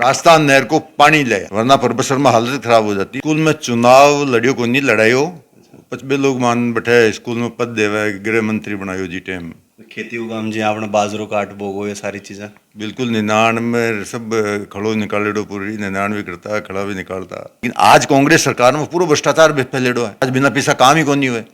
राजस्थान नहर को पानी ले, वरना प्रोफेसर में हालत खराब हो जाती। स्कूल में चुनाव लड़ियो को नहीं लड़ायो, पचबे लोग मान बैठे स्कूल में पद देवे, गृह मंत्री बनायो जी टाइम। खेती उगाम जी आपने बाजरो काट बोगो ये सारी चीजें बिल्कुल 99 सब खड़ो निकालेडो, पूरी 99 करता, खड़ा भी निकालता। लेकिन आज कांग्रेस सरकार में पूरा भ्रष्टाचार फैलेडो है, आज बिना पैसा काम ही कोनी हुए।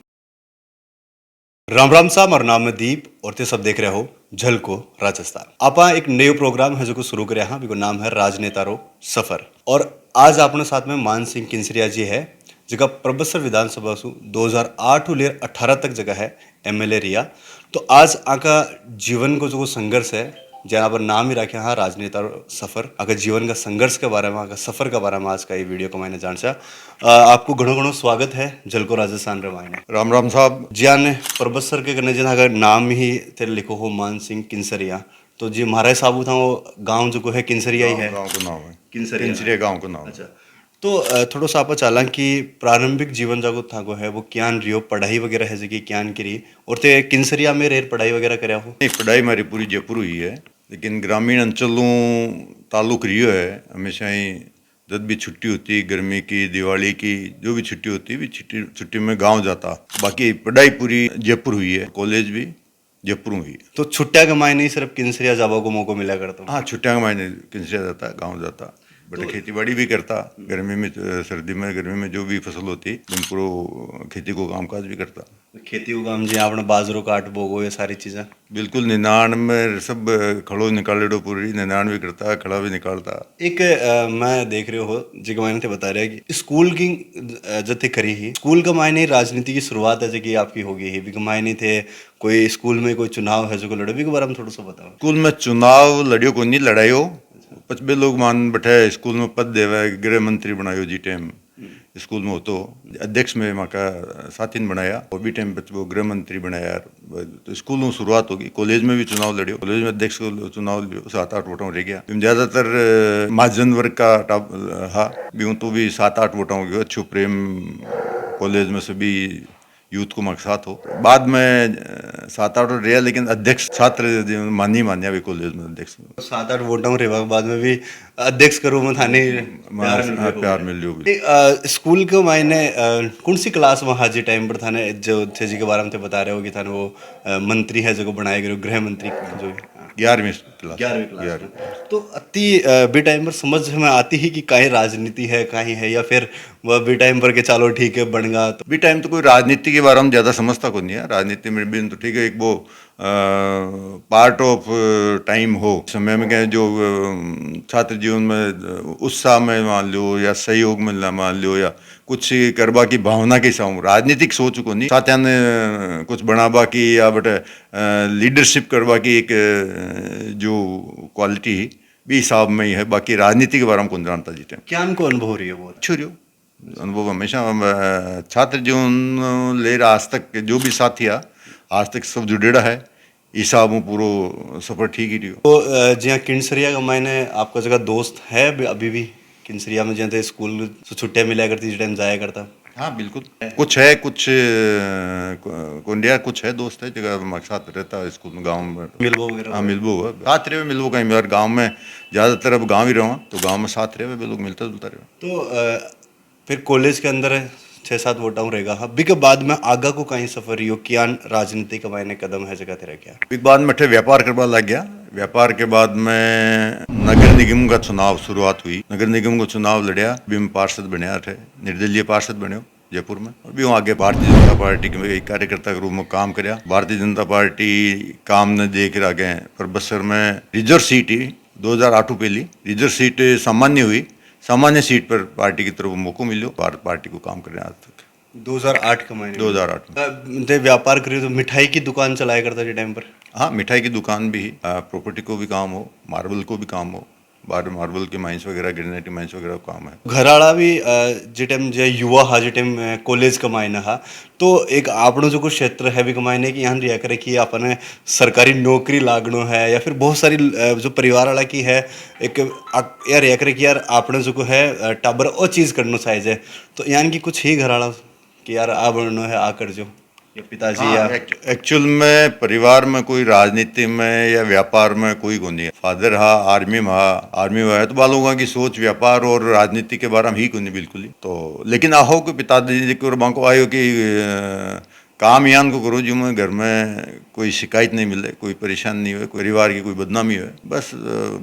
राम राम साहब, मेरा नाम है दीप और ते सब देख रहे हो झलको राजस्थान। आप एक नयो प्रोग्राम है जो शुरू करे हाँ, बिको नाम है राजनेता रो सफर। और आज अपने साथ में मान सिंह किंसरिया जी है, जगह प्रबसर विधानसभा सु 2008 लेर 18 तक जगह है एमएलए रिया। तो आज आका जीवन को जो संघर्ष है, जहाँ पर नाम ही रखे हाँ राजनेता रो सफर, आका जीवन का संघर्ष के बारे में, आका सफर के बारे में आज का ये वीडियो को मैंने जान सा। आपको घणो घणो स्वागत है झलको राजस्थान रे मायने। राम राम साहब। जियाने प्रबसर के करने जिन अगर नाम ही तेरे लिखो हो मान सिंह किंसरिया, तो जी महाराज साहब था वो गांव जो को है किंसरिया ही है। गांव का नाम है किंसरिया गांव का नाम। अच्छा, तो थोड़ा सा आप चाला कि प्रारंभिक जीवन जागो था को है वो क्यान रियो पढ़ाई वगैरह है जी क्यान करी, और ते किंसरिया में रेर पढ़ाई वगैरह करया हो? नहीं, पढ़ाई हमारी पूरी जयपुर हुई है, लेकिन ग्रामीण अंचलों ताल्लुक रियो है हमेशा ही। जब भी छुट्टी होती, गर्मी की, दिवाली की, जो भी छुट्टी होती भी छुट्टी में गांव जाता। बाकी पढ़ाई पूरी जयपुर हुई है, कॉलेज भी जयपुर हुई है। तो छुट्टिया के मायने ही सिर्फ किंसरिया जाबा को मौका मिला करता? हाँ, छुट्टियां के मायने किंसरिया जाता, गाँव जाता, बट खेती बाड़ी भी करता। गर्मी में, सर्दी में, गर्मी में जो भी फसल होती पूरा खेती को कामकाज भी करता। खेती उगाम जी आपने बाजरो काट बोगो ये सारी चीजें बिल्कुल 99 सब खड़ो निकालेडो, पूरी 99 करता, खड़ा भी निकालता। एक मैं देख रहे हो जी मैंने थे बता रहा कि स्कूल की जते करी ही स्कूल का मायने राजनीति की शुरुआत है जी आपकी होगी ही, बिक मायने थे कोई स्कूल में कोई चुनाव है जो लड़े भी के बारे में थोड़ा सा बताओ। स्कूल में चुनाव लड़ियो को नहीं लड़ायो, पचबे लोग मान बैठे स्कूल में पद देवे, गृह मंत्री बनायो जी टाइम। स्कूल में हो तो अध्यक्ष में माँ का साथी ने बनाया, वो भी टाइम वो गृह मंत्री बनाया यार। तो स्कूल में शुरुआत होगी, कॉलेज में भी चुनाव लड़ियो, कॉलेज में अध्यक्ष को चुनाव लड़ियो, 7-8 वोटों रह गया। ज्यादातर महाजन वर्ग का हाँ भी तो भी 7-8 वोटों हो गया। अच्छो प्रेम कॉलेज में सभी यूथ को मकसाद हो। बाद में 7-8 रिया, लेकिन अध्यक्ष छात्र मान्या भी कॉलेज में अध्यक्ष 7-8 वोटों रे बाद में भी अध्यक्ष करूँ में थाने प्यार मिल लियो। स्कूल के मायने कौन सी क्लास में हाजी टाइम पर थाने जो थे जी के बारे में थे बता रहे हो कि थाने वो मंत्री है जो बनाए गए गृह मंत्री जो 11वीं क्लास। 11वीं क्लास। तो अति बी टाइम पर समझ में आती ही कि काहे राजनीति है काहे है, या फिर वह बी टाइम पर के चलो ठीक है बनेगा। तो बी टाइम तो कोई राजनीति के बारे में ज्यादा समझता को नहीं है। राजनीति में भी तो ठीक है, एक वो पार्ट ऑफ टाइम हो समय में, क्या जो छात्र जीवन में उत्साह में मान लो, या सहयोग में मान लो, या कुछ करबा की भावना के साथ राजनीतिक सोच को नहीं, साथ ने कुछ बनाबा की या बटे लीडरशिप करवा की एक जो क्वालिटी भी हिसाब में ही है। बाकी राजनीति के बारे में कौन जानता जी टाइम। क्या उनको अनुभव रही है वो छुरियो अनुभव हमेशा छात्र जीवन ले आज तक जो भी साथी आज तक सब जुड़ेड़ा है, हिसाब में पूरा सफर ठीक ही रही। तो जी किंसरिया का मायने आपका जगह दोस्त है अभी भी किंसरिया में, जैसे स्कूल छुट्टियां मिला करती जिस टाइम जाया करता? हाँ बिल्कुल, कुछ है, कुछ कोंडिया कुछ है दोस्त है जगह हमारे साथ रहता है स्कूल में, गांव में मिलबो वगैरह। हाँ मिलबो हुआ, साथ रहे मिलबो कहीं यार। गांव में ज़्यादातर अब गांव ही रहो, तो गांव में साथ रहे वे लोग मिलता जुलता रहे। तो फिर कॉलेज के अंदर 6-7 वोटाऊँ रहेगा हाँ, बिक बाद में आगा को कहीं सफर रियो कियान राजनीति का मायने कदम है जगह तेरा क्या? एक बाद में व्यापार करवा लग गया। व्यापार के बाद में नगर निगम का चुनाव शुरुआत हुई। नगर निगम को चुनाव लड़िया, भी में पार्षद बनया थे, निर्दलीय पार्षद बने जयपुर में। और भी वहाँ आगे भारतीय जनता पार्टी के एक कार्यकर्ता के रूप में काम कराया। भारतीय जनता पार्टी काम ने देख रहा गए पर बसर में रिजर्व सीट ही 2008 पहली रिजर्व सीट सामान्य हुई, सामान्य सीट पर पार्टी की तरफ मौका मिलो, भारत पार्टी को काम करने आज तक। 2008 का महीने 2008 में व्यापार करिए तो मिठाई की दुकान चलाया करता है टाइम पर? हाँ, मिठाई की दुकान भी, प्रॉपर्टी को भी काम हो, मार्बल को भी काम हो, बाहर मार्बल के माइंस वगैरह, ग्रेनाइट माइंस वगैरह काम है। घराड़ा भी जे टाइम जो युवा हा जे टाइम कॉलेज का मायना हा, तो एक आपनो जो कुछ क्षेत्र है भी कमायने की यहाँ रिया करे कि अपने सरकारी नौकरी लागनो है, या फिर बहुत सारी जो परिवार वाला की है एक यार रिया करे कि यार आपने जो को है टाबर और चीज़ करना चाहिए, तो यानी कि कुछ ही घराड़ा कि यार आ बनना है आ कर जो या पिताजी या एक्चुअल में परिवार में कोई राजनीति में या व्यापार में कोई को नहीं है। फादर हा आर्मी में है तो बालोगा की सोच व्यापार और राजनीति के बारे में ही को नहीं बिल्कुल ही। तो लेकिन आहो कि पिताजी को बांको आयो कि काम यान को करो जो मैं घर में कोई शिकायत नहीं मिले, कोई परेशान नहीं हुए, कोई परिवार की कोई बदनामी हुए, बस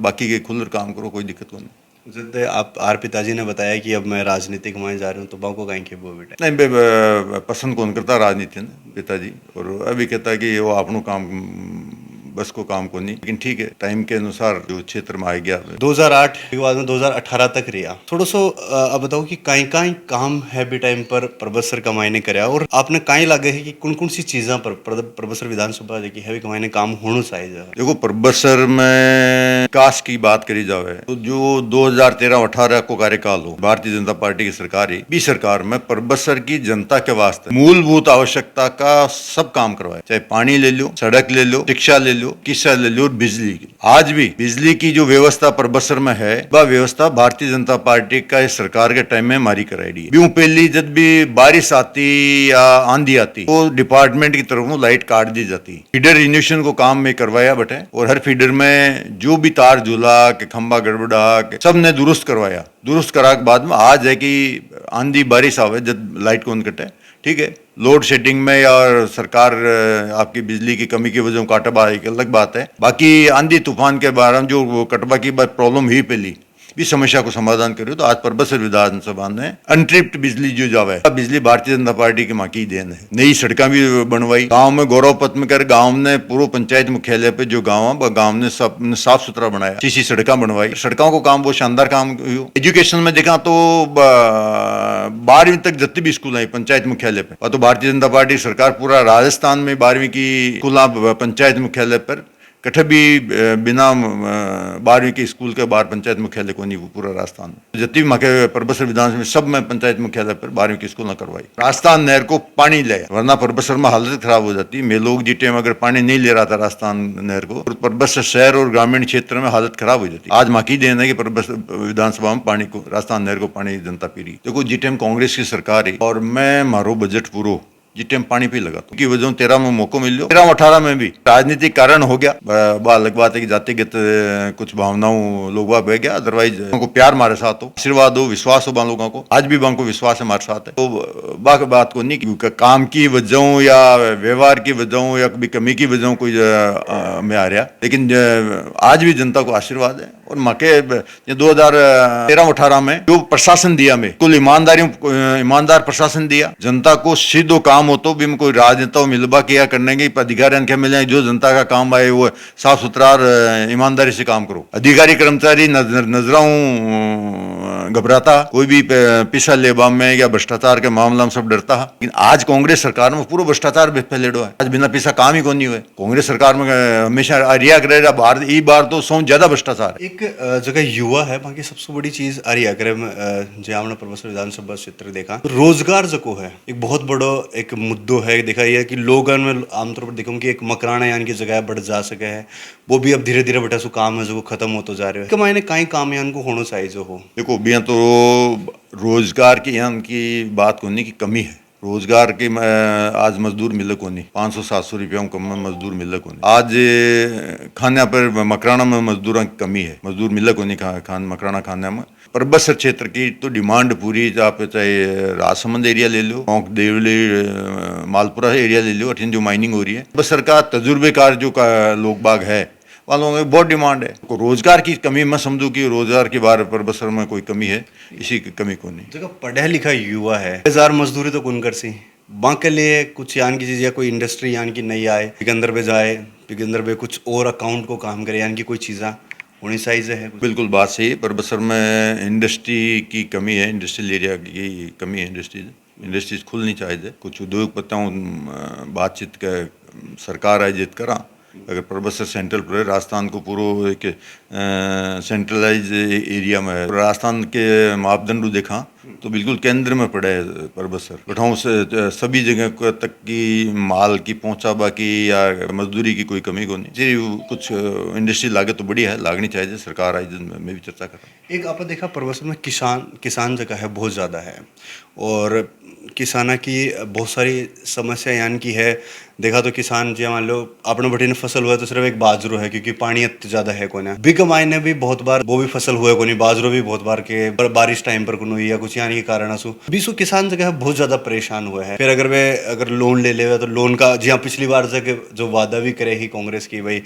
बाकी के खुलकर काम करो, कोई दिक्कत को नहीं। जैसे आप आर पिताजी ने बताया कि अब मैं राजनीतिक में जा रहा हूँ तो बाको कहीं के वो बेटा नहीं पसंद कौन करता राजनीति ने पिताजी, और अभी कहता है कि वो अपनों काम बस को काम को नहीं, लेकिन ठीक है टाइम के अनुसार जो क्षेत्र में आ गया। 2008 के बाद में 2018 तक रिया थोड़ा सो अब बताओ कि काई काई काम है भी टाइम पर प्रबसर कमाईने करया और आपने काई लगे है कि कौन कौन सी चीज़ा पर प्रबसर विधानसभा देखी है कमाईने काम होना चाहिए। देखो प्रबसर में विकास की बात करी जावे तो जो 2013-18 को कार्यकाल हो भारतीय जनता पार्टी की सरकार ही भी सरकार में प्रबसर की जनता के वास्ते मूलभूत आवश्यकता का सब काम करवाए, चाहे पानी ले लो, सड़क ले लो, शिक्षा ले लो, किस्सा ले लो और बिजली की। आज भी बिजली की जो व्यवस्था प्रबसर में है वह व्यवस्था भारतीय जनता पार्टी का इस सरकार के टाइम में मारी कराई दी है। पहली जब भी बारिश आती या आंधी आती तो डिपार्टमेंट की तरफ लाइट काट दी जाती, फीडर रिन्यूएशन को काम में करवाया बटे और हर फीडर में जो भी तार झूला के खंबा गड़बड़ा के सब ने दुरुस्त करवाया। दुरुस्त करा के बाद में आज है कि आंधी बारिश आवे जब लाइट कौन कटे, ठीक है लोड शेडिंग में या सरकार आपकी बिजली की कमी की वजह से काटबा एक अलग बात है। बाकी आंधी तूफान के बारे में जो कटबा की बात प्रॉब्लम ही पहली भी समस्या को समाधान करो तो आज प्रबसर विधानसभा ने अनट्रिप्ड बिजली जो जावे बिजली भारतीय जनता पार्टी की माँ की देन है। नई सड़कें भी बनवाई, गांव में गौरव पत्मकर गांव ने पूर्व पंचायत मुख्यालय पे जो गांव ने सब साफ सुथरा बनाया, सीसी सड़कें बनवाई, सड़कों को काम बहुत शानदार काम हुआ। एजुकेशन में देखा तो 12वीं तक जितने भी स्कूल है पंचायत मुख्यालय पे तो भारतीय जनता पार्टी सरकार पूरा राजस्थान में 12वीं की स्कूल पंचायत मुख्यालय पर कठे भी बिना 12वीं के स्कूल के बाहर पंचायत मुख्यालय को नहीं, वो पूरा राजस्थान में जितनी भी माके प्रबसर विधानसभा में सब में पंचायत मुख्यालय पर 12वीं की स्कूल न करवाई। राजस्थान नहर को पानी ले वरना प्रबसर में हालत खराब हो जाती। मैं लोग जी टाइम अगर पानी नहीं ले रहा था राजस्थान नहर को तो प्रबसर शहर और ग्रामीण क्षेत्र में हालत खराब हो जाती। आज माँ की देन है कि प्रबसर विधानसभा में पानी को राजस्थान नहर को पानी जनता पी रही। देखो जी टाइम कांग्रेस की सरकार है और मैं मारो बजट पूरो जी टाइम पानी पे लगा तो की वजह 13 में मौको मिल लो, 13-18 में भी राजनीतिक कारण हो गया। अलग बात है कि जातिगत कुछ भावनाओं लोगों बह गया, अदरवाइज उनको प्यार हमारे साथ हो, आशीर्वाद हो, विश्वास हो बान लोगों को, आज भी बान को विश्वास है हमारे साथ है। तो बात को नहीं कि काम की वजहों या व्यवहार की वजहों या कभी कमी की वजहों कोई में आ रहा, लेकिन आज भी जनता को आशीर्वाद है। और मके 2013-18 में जो प्रशासन दिया में कुल ईमानदार प्रशासन दिया, जनता को सीधो काम हो तो भी कोई राजनेता मिलबा किया करने के अधिकारी क्या मिले, जो जनता का काम आए वो साफ सुथरा ईमानदारी से काम करो। अधिकारी कर्मचारी नजराऊं घबराता, कोई भी पैसा लेबा में या भ्रष्टाचार के मामला में सब डरता है। लेकिन आज कांग्रेस सरकार में पूरा भ्रष्टाचार फैलेडो है, आज बिना पैसा काम ही को नहीं हुए। कांग्रेस सरकार में हमेशा रिया करे बार तो सौ ज्यादा भ्रष्टाचार है। एक जगह युवा है बाकी सबसे बड़ी चीज आर्याग्रह में जो हमने प्रबसर विधानसभा क्षेत्र देखा रोजगार जो है एक बहुत बड़ो एक मुद्दो है। देखा यह कि लोगों में आमतौर पर देखूँ कि एक मकराना यानी की जगह बढ़ जा सके है, वो भी अब धीरे धीरे बटा सो काम है जो खत्म होता जा रहा है। मायने कहीं काम यान को होना चाहिए जो हो। देखो बिया तो रोजगार की यान की बात होने की कमी है। रोजगार के आज मजदूर मिले को नहीं, 500-700 रुपया कम में मजदूर मिले को नहीं। आज खाने पर मकराना में मजदूरों की कमी है, मजदूर मिले को नहीं मकराना खाने में। प्रबसर क्षेत्र की तो डिमांड पूरी, आप चाहे राजसमंद एरिया ले लो, टोंक देवली मालपुरा एरिया ले लो, अठिन जो माइनिंग हो रही है, प्रबसर का तजुर्बेकार जो लोग बाग है वालों में बहुत डिमांड है। को रोजगार की कमी मैं समझूं कि रोजगार के बारे प्रबसर में कोई कमी है, इसी की कमी को नहीं। जगह पढ़ा लिखा युवा है, 1000 मजदूरी तो कौन कर सी बां के लिए कुछ यान की चीज या कोई इंडस्ट्री यान की नहीं आए पिकंदर पे जाए, पिकंदर पे कुछ और अकाउंट को काम करे यान की कोई चीज़ा होनी साइज है। बिल्कुल बात सही है। प्रबसर में इंडस्ट्री की कमी है, इंडस्ट्रियल एरिया की कमी है। इंडस्ट्रीज खुलनी चाहिए। कुछ उद्योगपतियों बातचीत के सरकार आयोजित करा, अगर प्रबसर सेंट्रल पर राजस्थान को पूरा एक सेंट्रलाइज एरिया में है, राजस्थान के मापदंड देखा तो बिल्कुल केंद्र में पड़ा है परबसर। गठाओं से सभी जगह तक की माल की पहुंचाबा की या मजदूरी की कोई कमी को नहीं जी। कुछ इंडस्ट्री लागत तो बड़ी है, लागनी चाहिए। सरकार आई दिन में भी चर्चा कर रहा हूँ। एक आपने देखा परवसन में किसान जगह है बहुत ज़्यादा है, और किसाना की बहुत सारी समस्या यानी कि है। देखा तो किसान जी मान लो अपने बटी ने फसल हुआ तो सिर्फ एक बाजरो है, क्योंकि पानी इतना ज़्यादा है कोने बिग मायने भी बहुत बार वो भी फसल हुआ को नहीं, बाजरो भी बहुत बार के बारिश टाइम पर हुई या कुछ यानी के कारण असु बीसो किसान जगह बहुत ज़्यादा परेशान हुए हैं। फिर अगर लोन ले ले तो लोन का जी हाँ पिछली बार जगह जो वादा भी करे ही कांग्रेस की भाई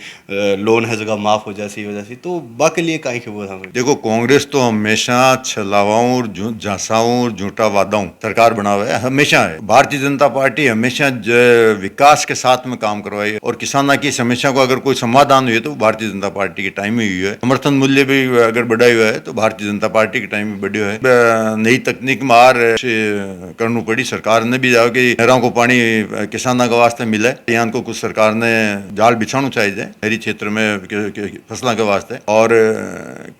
लोन है जगह माफ हो जासी वजह से, तो बाकी लिए काहे के वो था। देखो, कांग्रेस तो हमेशा छलावाओं और झांसाओं और झूठा वादाओं सरकार बना हुआ है, हमेशा है। भारतीय जनता पार्टी हमेशा विकास के साथ में काम करवाई है, और किसाना की समस्या को अगर कोई समाधान हुई है तो भारतीय जनता पार्टी के टाइम में हुई है। समर्थन मूल्य भी अगर बढ़ा हुआ है तो भारतीय जनता पार्टी के टाइम में बढ़े हुआ है। नई तकनीक मार करनी पड़ी सरकार ने भी, जाओ कि नहरों को पानी किसाना के वास्ते मिले, यहाँ को कुछ सरकार ने जाल बिछाना चाहिए शहरी क्षेत्र में फसलों के वास्ते। और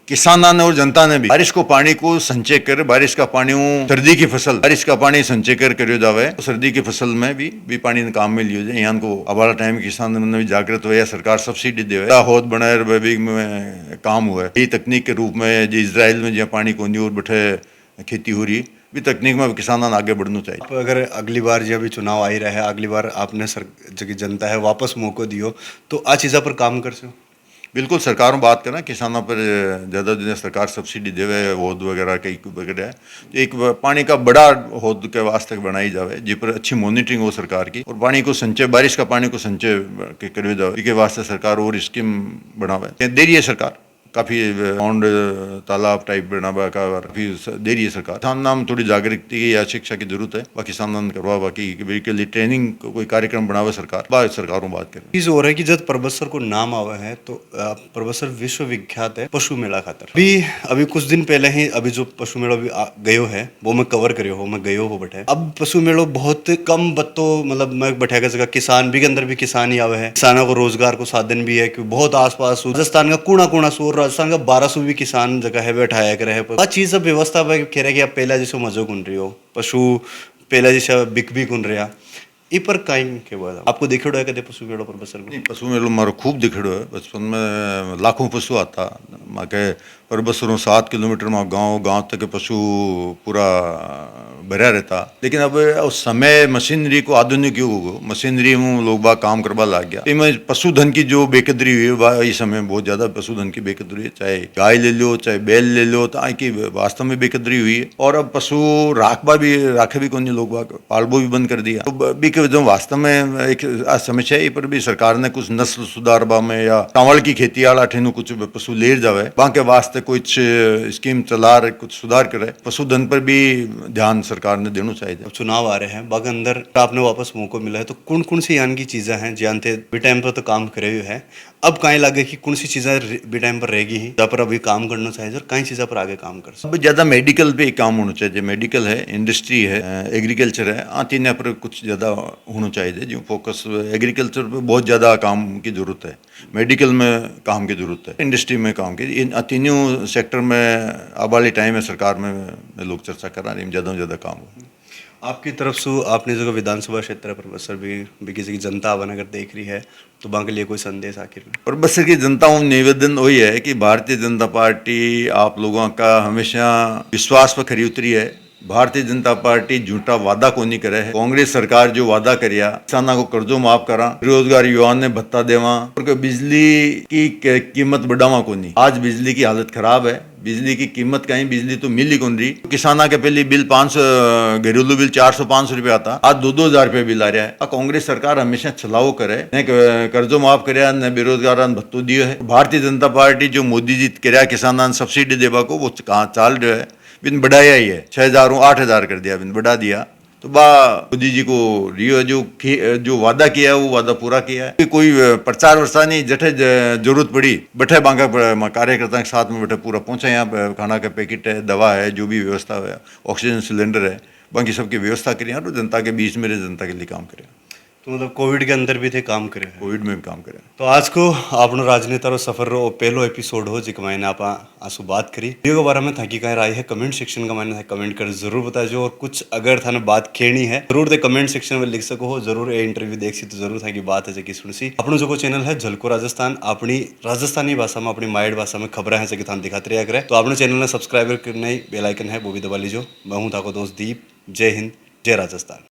किसाना ने और जनता ने भी बारिश को पानी को संचय कर, बारिश का पानी सर्दी की फसल बारिश का पानी संचय कर करियो जावे, तो सर्दी की फसल में भी पानी ने काम में लियो जाए। यहाँ को अबाला टाइम किसान ने भी जागृत हुआ, सरकार सब्सिडी दे होद बनाए में काम हुआ है। ये तकनीक के रूप में जो इसराइल में जहाँ पानी को नहीं और बैठे खेती हो रही भी तकनीक में किसानों अगे बढ़ना चाहिए। आप अगर अगली बार जब भी चुनाव आई रहा है, अगली बार आपने जो जनता है वापस मौका दियो तो आ चीज़ा पर काम कर सो। बिल्कुल सरकारों बात करें किसानों पर ज़्यादा दिन सरकार सब्सिडी देवे होद वगैरह कई वगैरह, तो एक पानी का बड़ा होद के वास्ते बनाई जावे जिस पर अच्छी मॉनिटरिंग हो सरकार की, और पानी को संचय बारिश का पानी को संचय करे जावे के वास्ते सरकार और स्कीम बनावे। दे रही है सरकार, काफ़ी राउंड तालाब टाइप बनावा का काफ़ी दे रही है सरकार। किसान नाम थोड़ी जागरूकता या शिक्षा की जरूरत है, बाकी किसान करवा बाकी के लिए ट्रेनिंग कोई कार्यक्रम बनावे सरकार, सरकारों बात करें। चीज़ हो रहा है कि जब परबसर को नाम आवा है तो परबसर विश्वविख्यात है पशु मेला खातर। अभी कुछ दिन पहले ही अभी जो पशु मेला भी गयो है वो मैं कवर करियो हो, मैं गयो हो बैठे। अब पशु मेलो बहुत कम बत्तो मतलब मैं बैठा का जगह किसान भी के अंदर भी किसान ही आवे है, किसानों को रोजगार को साधन भी है कि बहुत आसपास राजस्थान का कोना कोना सूर राजस्थान का 1200 भी किसान जगह है बैठाया करे है। चीज सब व्यवस्था कह रहे कि आप पहला जैसे मजो कुन रही हो पशु पहला जैसे बिक भी कुन रहा ई पर काइम के बाद आपको दिखेड़ो है कदे पशु मेलो पर बसर नहीं, पशु मेलो मारो खूब दिखेड़ो है। बचपन में लाखों पशु आता माँ के पर बसरों 7 किलोमीटर में गांव तक के पशु पूरा भरा रहता। लेकिन अब उस समय मशीनरी को आधुनिक युग हो, मशीनरी में लोग बाग काम करवा लग गया। इसमें पशुधन की जो बेकदरी हुई है इस समय बहुत ज़्यादा पशुधन की बेकदरी है, चाहे गाय ले लो चाहे बैल ले लो, तो की वास्तव में बेकदरी हुई है। और अब पशु राखे भी कौन लोग बाग पालबो भी बंद कर दिया। तो भी जो वास्तव में एक समस्या है, पर भी सरकार ने कुछ नस्ल सुधारवा में या चावल की खेती वाला ठेनु कुछ पशु ले जावे वहाँ के वास्ते कुछ स्कीम चला रहे, कुछ सुधार करे। पशुधन पर भी ध्यान सरकार ने देना चाहिए। अब चुनाव आ रहे हैं, बाग अंदर आपने वापस मौका मिला है तो कौन कौन सी यान की चीजें हैं जानते बी टाइम पर तो काम करे हुए है, अब कहीं लगे कि कौन सी चीजें बी टाइम पर रहेगी ही जहाँ पर अभी काम करना चाहिए और कई चीज़ों पर आगे काम कर सकते। अब ज़्यादा मेडिकल पे काम होना चाहिए। मेडिकल है, इंडस्ट्री है, एग्रीकल्चर है, तीन पर कुछ ज़्यादा होना चाहिए। जो फोकस एग्रीकल्चर पे बहुत ज़्यादा काम की ज़रूरत है, मेडिकल में काम की ज़रूरत है, इंडस्ट्री में काम की, इन तीनों सेक्टर में अब वाले टाइम में सरकार में लोग चर्चा कर रहे हैं ज़्यादा से ज़्यादा काम हो। आपकी तरफ से आपने जो विधानसभा क्षेत्र पर बसर भी किसी की जनता बना अगर देख रही है तो वहाँ के लिए कोई संदेश आखिर में? पर बसर की जनता को निवेदन वही है कि भारतीय जनता पार्टी आप लोगों का हमेशा विश्वास पर खरी उतरी है। भारतीय जनता पार्टी झूठा वादा को नहीं करे है। कांग्रेस सरकार जो वादा करिया किसानों को कर्जो माफ करा, बेरोजगार युवाओं ने भत्ता देवा, और बिजली की कीमत बढ़ावा को नहीं। आज बिजली की हालत खराब है, बिजली की कीमत कहीं बिजली तो मिल ही कौन रही। किसाना के पहले बिल 500 घरेलू बिल 400-500 रुपये आता, आज 2-2 हज़ार रुपये बिल आ रहा है। कांग्रेस सरकार हमेशा छलाओ करे, न कर्जो माफ करे न बेरोजगार भत्तो दियो है। भारतीय जनता पार्टी जो मोदी जी करा किसाना सब्सिडी देवा को वो कहाँ चाल रहा है, बिन बढ़ाया ही है। 6,000 8,000 कर दिया, बिन बढ़ा दिया। तो मोदी जी को रियो जो वादा किया है वो वादा पूरा किया है। कोई प्रचार वर्षा नहीं, जठे जरूरत पड़ी बैठे बांका कार्यकर्ता के साथ में बैठे पूरा पहुंचे। यहाँ खाना का पैकेट है, दवा है, जो भी व्यवस्था है, ऑक्सीजन सिलेंडर है, बाकी सबकी व्यवस्था करें और जनता के बीच में जनता के लिए काम करें। तो मतलब कोविड के अंदर भी थे काम करे हैं। कोविड में भी काम करे। तो आज को आपनो राजनेता रो सफर रो पहलो एपिसोड हो जिक मैंने आप आंसू बात करी वीडियो के बारे में थाकी कहीं राय है कमेंट सेक्शन का मैंने कमेंट कर जरूर बताजो और कुछ अगर थाने बात खेनी है जरूर दे कमेंट सेक्शन में लिख सको हो जरूर ये इंटरव्यू देख सी तो जरूर था की बात है कि सुन सी अपनो जो चैनल है झलको राजस्थान अपनी राजस्थानी भाषा में अपनी माइड भाषा में खबर है कि थान दिखाते रहा करे। तो आपने चैनल ने सब्सक्राइब करना ही बेल आइकन है वो भी दबा लीजिए। मैं हूँ थाको दोस्त दीप। जय हिंद जय राजस्थान।